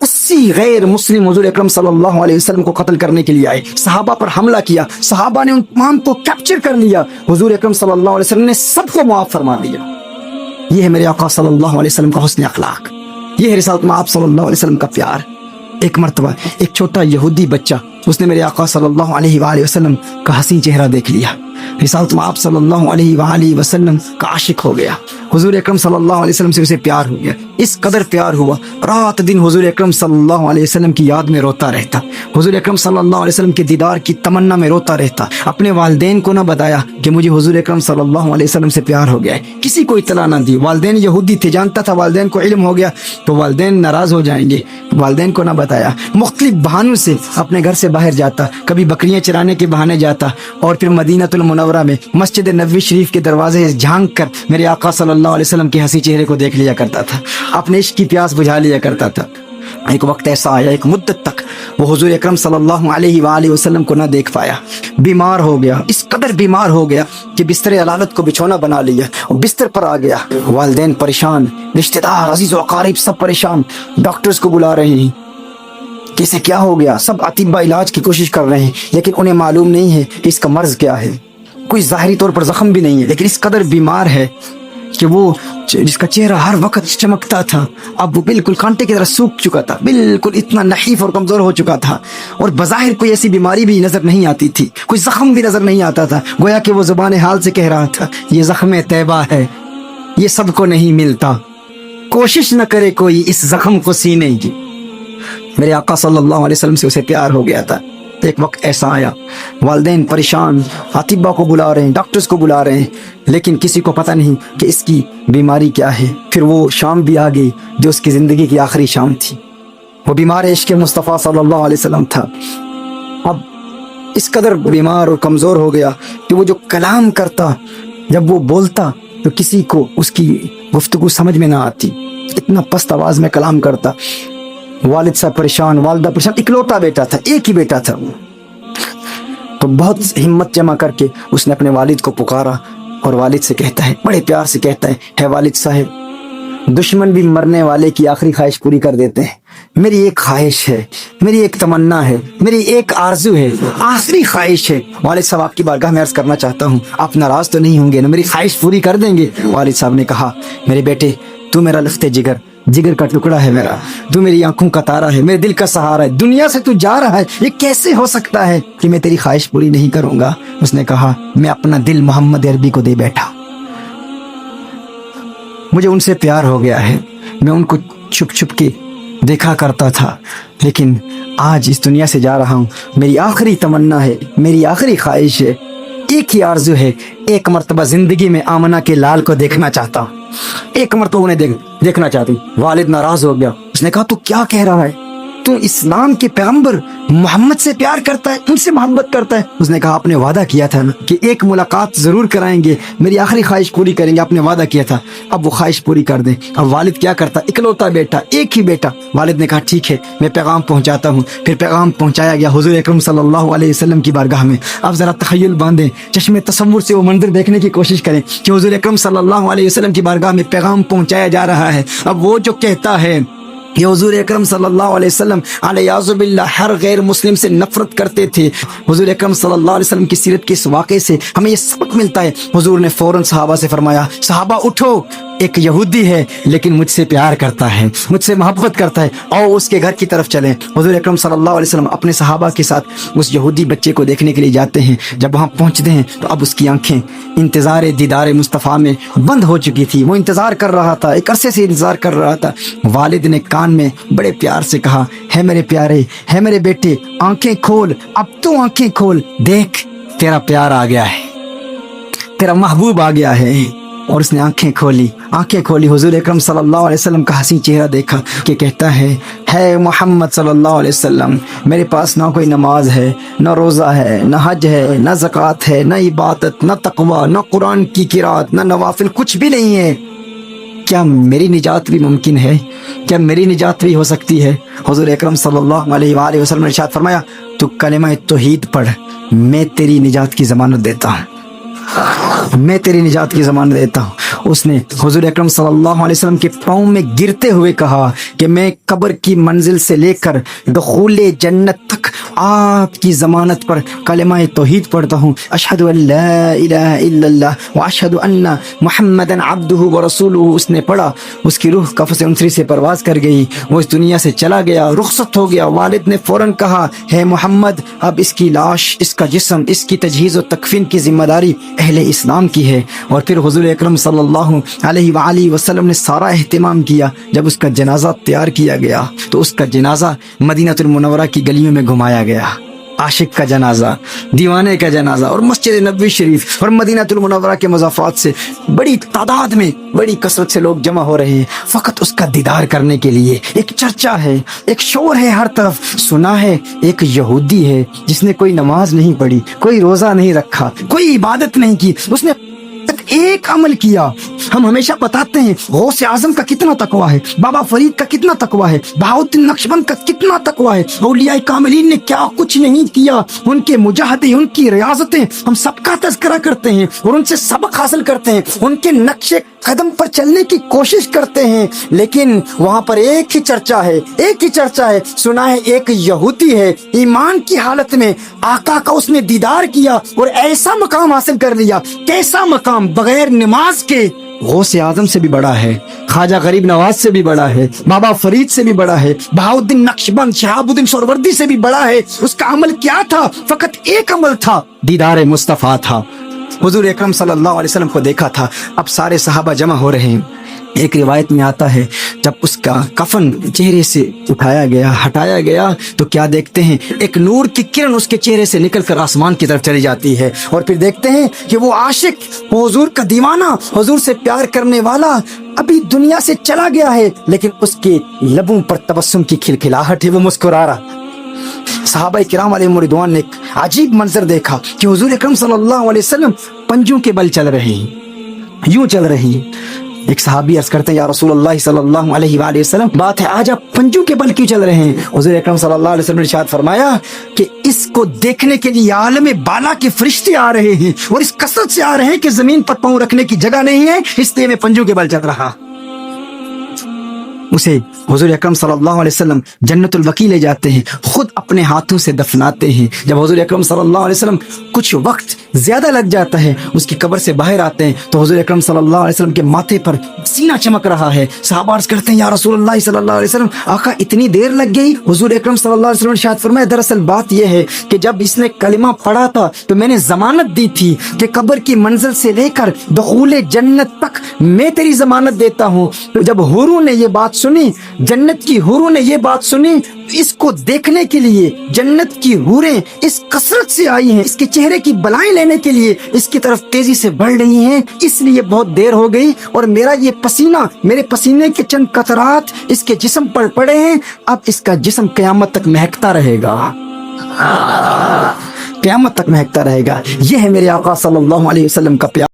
80 غیر مسلم حضور اکرم صلی اللہ علیہ وسلم کو قتل کرنے کے لیے آئے، صحابہ پر حملہ کیا، صحابہ نے ان تمام کو کیپچر کر لیا، حضور اکرم صلی اللہ علیہ وسلم نے سب کو معاف فرما دیا۔ یہ ہے میرے آقا صلی اللہ علیہ وسلم کا حسن اخلاق، یہ ہے رسالت میں آپ صلی اللہ علیہ وسلم کا پیار۔ ایک مرتبہ ایک چھوٹا یہودی بچہ، اس نے میرے آقا صلی اللہ علیہ وآلہ وسلم کا حسین چہرہ دیکھ لیا، رسالت میں آپ صلی اللہ علیہ وآلہ وسلم کا عاشق ہو گیا، حضور اکرم صلی اللہ علیہ وسلم سے اسے پیار ہو گیا، اس قدر پیار ہوا رات دن حضور اکرم صلی اللہ علیہ وسلم کی یاد میں روتا رہتا، حضور اکرم صلی اللہ علیہ وسلم کے دیدار کی تمنا میں روتا رہتا، اپنے والدین کو نہ بتایا کہ مجھے حضور اکرم صلی اللہ علیہ وسلم سے پیار ہو گیا ہے، کسی کو اطلاع نہ دی، والدین یہودی تھے، جانتا تھا والدین کو علم ہو گیا تو والدین ناراض ہو جائیں گے، والدین کو نہ بتایا، مختلف بہانوں سے اپنے گھر سے باہر جاتا، کبھی بکریاں چرانے کے بہانے جاتا اور پھر مدینہ المنورہ میں مسجد نبوی شریف کے دروازے سے جھانک کر میرے آقا صلی اللہ علیہ وسلم کے حسین چہرے کو دیکھ لیا کرتا تھا، اپنے عشق کی پیاس بجھا لیا کرتا تھا۔ ایک وقت ایسا آیا، ایک مدت تک وہ حضور اکرم صلی اللہ علیہ وآلہ وسلم کو نہ دیکھ پایا، بیمار ہو گیا، اس قدر بیمار ہو گیا کہ بستر علالت کو بچھونا بنا لیا اور بستر پر آ گیا، والدین پریشان، رشتہ دار عزیز و اقارب سب پریشان، ڈاکٹرز کو بلا رہے ہیں کہ اسے کیا ہو گیا، سب اطباء علاج کی کوشش کر رہے ہیں لیکن انہیں معلوم نہیں ہے کہ اس کا مرض کیا ہے، کوئی ظاہری طور پر زخم بھی نہیں ہے لیکن اس قدر بیمار ہے کہ وہ جس کا چہرہ ہر وقت چمکتا تھا اب وہ بالکل کانٹے کی طرح سوکھ چکا تھا، بالکل اتنا نحیف اور کمزور ہو چکا تھا، اور بظاہر کوئی ایسی بیماری بھی نظر نہیں آتی تھی، کوئی زخم بھی نظر نہیں آتا تھا، گویا کہ وہ زبان حال سے کہہ رہا تھا یہ زخم طیبہ ہے، یہ سب کو نہیں ملتا، کوشش نہ کرے کوئی اس زخم کو سینے کی۔ میرے آقا صلی اللہ علیہ وسلم سے اسے پیار ہو گیا تھا۔ ایک وقت ایسا آیا، والدین پریشان، اطباء کو بلا رہے ہیں، ڈاکٹرز کو بلا رہے ہیں لیکن کسی کو پتہ نہیں کہ اس کی بیماری کیا ہے۔ پھر وہ شام بھی آ گئی جو اس کی زندگی کی آخری شام تھی، وہ بیمار عشق مصطفیٰ صلی اللہ علیہ وسلم تھا، اب اس قدر بیمار اور کمزور ہو گیا کہ وہ جو کلام کرتا، جب وہ بولتا تو کسی کو اس کی گفتگو سمجھ میں نہ آتی، اتنا پست آواز میں کلام کرتا۔ والد صاحب پریشان، والدہ پریشان، اکلوتا بیٹا تھا، ایک ہی بیٹا تھا، تو بہت ہمت جمع کر کے اس نے اپنے والد کو پکارا اور والد سے کہتا ہے، بڑے پیار سے کہتا ہے والد صاحب، دشمن بھی مرنے والے کی آخری خواہش پوری کر دیتے ہیں، میری ایک خواہش ہے، میری ایک تمنا ہے، میری ایک آرزو ہے، آخری خواہش ہے، والد صاحب آپ کی بارگاہ میں عرض کرنا چاہتا ہوں، آپ ناراض تو نہیں ہوں گے نا، میری خواہش پوری کر دیں گے؟ والد صاحب نے کہا، میرے بیٹے تو میرا لخت جگر، جگر کا ٹکڑا ہے میرا، تو میری آنکھوں کا تارا ہے، میرے دل کا سہارا ہے، دنیا سے تو جا رہا ہے، یہ کیسے ہو سکتا ہے کہ میں تیری خواہش پوری نہیں کروں گا؟ اس نے کہا، میں اپنا دل محمد عربی کو دے بیٹھا، مجھے ان سے پیار ہو گیا ہے، میں ان کو چھپ چھپ کے دیکھا کرتا تھا لیکن آج اس دنیا سے جا رہا ہوں، میری آخری تمنا ہے، میری آخری خواہش ہے، ایک ہی آرزو ہے، ایک مرتبہ زندگی میں آمنہ کے لال کو دیکھنا چاہتا ہوں، ایک مرتبہ انہیں دیکھنا چاہتی ہوں۔ والد ناراض ہو گیا، اس نے کہا تو کیا کہہ رہا ہے، تو اسلام کے پیغمبر محمد سے پیار کرتا ہے، ان سے محبت کرتا ہے؟ اس نے کہا آپ نے وعدہ کیا تھا نا کہ ایک ملاقات ضرور کرائیں گے، میری آخری خواہش پوری کریں گے، آپ نے وعدہ کیا تھا، اب وہ خواہش پوری کر دیں۔ اب والد کیا کرتا، اکلوتا بیٹا، ایک ہی بیٹا، والد نے کہا ٹھیک ہے میں پیغام پہنچاتا ہوں۔ پھر پیغام پہنچایا گیا حضور اکرم صلی اللہ علیہ وسلم کی بارگاہ میں۔ اب ذرا تخیل باندھیں، چشم تصور سے وہ منظر دیکھنے کی کوشش کریں کہ حضور اکرم صلی اللہ علیہ وسلم کی بارگاہ میں پیغام پہنچایا جا رہا ہے۔ اب وہ جو کہتا ہے کہ حضور اکرم صلی اللہ علیہ وسلم علیہ باللہ ہر غیر مسلم سے نفرت کرتے تھے، حضور اکرم صلی اللہ علیہ وسلم کی سیرت کے اس واقعے سے ہمیں یہ سبق ملتا ہے۔ حضور نے فوراً صحابہ سے فرمایا، صحابہ اٹھو، ایک یہودی ہے لیکن مجھ سے پیار کرتا ہے، مجھ سے محبت کرتا ہے، آؤ اس کے گھر کی طرف چلیں۔ حضور اکرم صلی اللہ علیہ وسلم اپنے صحابہ کے ساتھ اس یہودی بچے کو دیکھنے کے لیے جاتے ہیں۔ جب وہاں پہنچتے ہیں تو اب اس کی آنکھیں انتظار دیدار مصطفیٰ میں بند ہو چکی تھی، وہ انتظار کر رہا تھا، ایک عرصے سے انتظار کر رہا تھا۔ والد نے کان میں بڑے پیار سے کہا، ہے میرے پیارے، ہے میرے بیٹے، آنکھیں کھول، اب تو آنکھیں کھول، دیکھ تیرا پیار آ گیا ہے، تیرا محبوب آ گیا ہے۔ اور اس نے آنکھیں کھولی، حضور اکرم صلی اللہ علیہ وسلم کا حسین چہرہ دیکھا کہ کہتا ہے محمد صلی اللہ علیہ وسلم، میرے پاس نہ کوئی نماز ہے، نہ روزہ ہے، نہ حج ہے، نہ زکوٰۃ ہے، نہ عبادت، نہ تقویٰ، نہ قرآن کی قرات، نہ نوافل، کچھ بھی نہیں ہے، کیا میری نجات بھی ممکن ہے؟ کیا میری نجات بھی ہو سکتی ہے؟ حضور اکرم صلی اللہ علیہ وآلہ وسلم نے ارشاد فرمایا، تو کلمہ توحید پڑھ، میں تیری نجات کی ضمانت دیتا ہوں، میں تیری نجات کی ضمانت دیتا ہوں۔ اس نے حضور اکرم صلی اللہ علیہ وسلم کے پاؤں میں گرتے ہوئے کہا کہ میں قبر کی منزل سے لے کر دخول جنت تک آپ کی ضمانت پر کلمہ توحید پڑھتا ہوں، اشہد ان لا الہ الا اللہ واشہد ان محمدًا عبدہ ورسولہ۔ اس نے پڑھا، اس کی روح قفس انسری سے پرواز کر گئی، وہ اس دنیا سے چلا گیا، رخصت ہو گیا۔ والد نے فوراً کہا، ہے محمد، اب اس کی لاش، اس کا جسم، اس کی تجہیز و تکفین کی ذمہ داری اہل اسلام کی ہے۔ اور پھر حضور اکرم صلی اللہ علیہ وآلہ وسلم نے سارا اہتمام کیا۔ جب اس کا جنازہ تیار کیا گیا تو اس کا جنازہ مدینہ المنورہ کی گلیوں میں گھمایا گیا۔ عاشق کا جنازہ، دیوانے کا جنازہ، اور مسجد نبوی شریف اور مدینہ المنورہ کے مضافات سے بڑی تعداد میں، بڑی کثرت سے لوگ جمع ہو رہے ہیں فقط اس کا دیدار کرنے کے لیے۔ ایک چرچا ہے، ایک شور ہے ہر طرف، سنا ہے ایک یہودی ہے جس نے کوئی نماز نہیں پڑھی، کوئی روزہ نہیں رکھا، کوئی عبادت نہیں کی، اس نے تک ایک عمل کیا۔ ہم ہمیشہ بتاتے ہیں غوث اعظم کا کتنا تقویٰ ہے، بابا فرید کا کتنا تقویٰ ہے، بہاؤالدین نقشبند کا کتنا تقویٰ ہے، اولیاء کاملین نے کیا کچھ نہیں کیا، ان کے مجاہدے، ان کی ریاضتیں، ہم سب کا تذکرہ کرتے ہیں اور ان سے سبق حاصل کرتے ہیں، ان کے نقش قدم پر چلنے کی کوشش کرتے ہیں، لیکن وہاں پر ایک ہی چرچا ہے، ایک ہی چرچا ہے، سنا ہے ایک یہودی ہے، ایمان کی حالت میں آقا کا اس نے دیدار کیا اور ایسا مقام حاصل کر لیا۔ کیسا مقام؟ بغیر نماز کے غوث اعظم سے بھی بڑا ہے، خواجہ غریب نواز سے بھی بڑا ہے، بابا فرید سے بھی بڑا ہے، بہاؤالدین نقشبند، شہاب الدین سہروردی سے بھی بڑا ہے۔ اس کا عمل کیا تھا؟ فقط ایک عمل تھا، دیدار مصطفیٰ تھا۔ حضور اکرم صلی اللہ علیہ وسلم کو دیکھا تھا۔ اب سارے صحابہ جمع ہو رہے ہیں۔ ایک روایت میں آتا ہے جب اس کا کفن چہرے سے اٹھایا گیا، ہٹایا گیا تو کیا دیکھتے ہیں؟ ایک نور کی کرن اس کے چہرے سے نکل کر آسمان کی طرف چلی جاتی ہے، اور پھر دیکھتے ہیں کہ وہ عاشق، وہ حضور کا دیوانہ، حضور سے پیار کرنے والا ابھی دنیا سے چلا گیا ہے، لیکن اس کے لبوں پر تبسم کی کھلکھلاہٹ ہے، وہ مسکرا رہا۔ صحابہ کرام علیہم رضوان نے ایک عجیب منظر دیکھا کہ حضور اکرم صلی اللہ علیہ وسلم پنجوں کے بل چل رہے ہیں، یوں چل رہے ہیں۔ ایک صحابی عرض کرتے ہیں، یا رسول اللہ صلی اللہ علیہ وآلہ وسلم، بات ہے آج آپ پنجوں کے بل کیوں چل رہے ہیں؟ حضور اکرم صلی اللہ علیہ وسلم نے ارشاد فرمایا کہ اس کو دیکھنے کے لیے عالم بالا کے فرشتے آ رہے ہیں، اور اس کثرت سے آ رہے ہیں کہ زمین پر پاؤں رکھنے کی جگہ نہیں ہے، اس لیے میں پنجوں کے بل چل رہا۔ اسے حضور اکرم صلی اللہ علیہ وسلم جنت البقیع لے جاتے ہیں، خود اپنے ہاتھوں سے دفناتے ہیں۔ جب حضور اکرم صلی اللہ علیہ وسلم کچھ وقت زیادہ لگ جاتا ہے، اس کی قبر سے باہر آتے ہیں تو حضور اکرم صلی اللہ علیہ وسلم کے ماتھے پر سینہ چمک رہا ہے۔ صحابہ عرض کرتے ہیں، یا رسول اللہ صلی اللہ علیہ وسلم، آقا اتنی دیر لگ گئی؟ حضور اکرم صلی اللہ علیہ وسلم نے ارشاد فرمایا، دراصل بات یہ ہے کہ جب اس نے کلمہ پڑھا تھا تو میں نے ضمانت دی تھی کہ قبر کی منزل سے لے کر دخول جنت تک میں تیری ضمانت دیتا ہوں۔ تو جب حوروں نے یہ بات سنی، جنت کی حوروں نے یہ بات سنی، اس کو دیکھنے کے لیے جنت کی حوریں اس کثرت سے آئی ہیں، اس کے چہرے کی بلائیں لینے کے لیے اس کی طرف تیزی سے بڑھ رہی ہیں، اس لیے بہت دیر ہو گئی، اور میرا یہ پسینہ، میرے پسینے کے چند قطرات اس کے جسم پر پڑے ہیں، اب اس کا جسم قیامت تک مہکتا رہے گا، قیامت تک مہکتا رہے گا۔ یہ ہے میرے آقا صلی اللہ علیہ وسلم کا پیار۔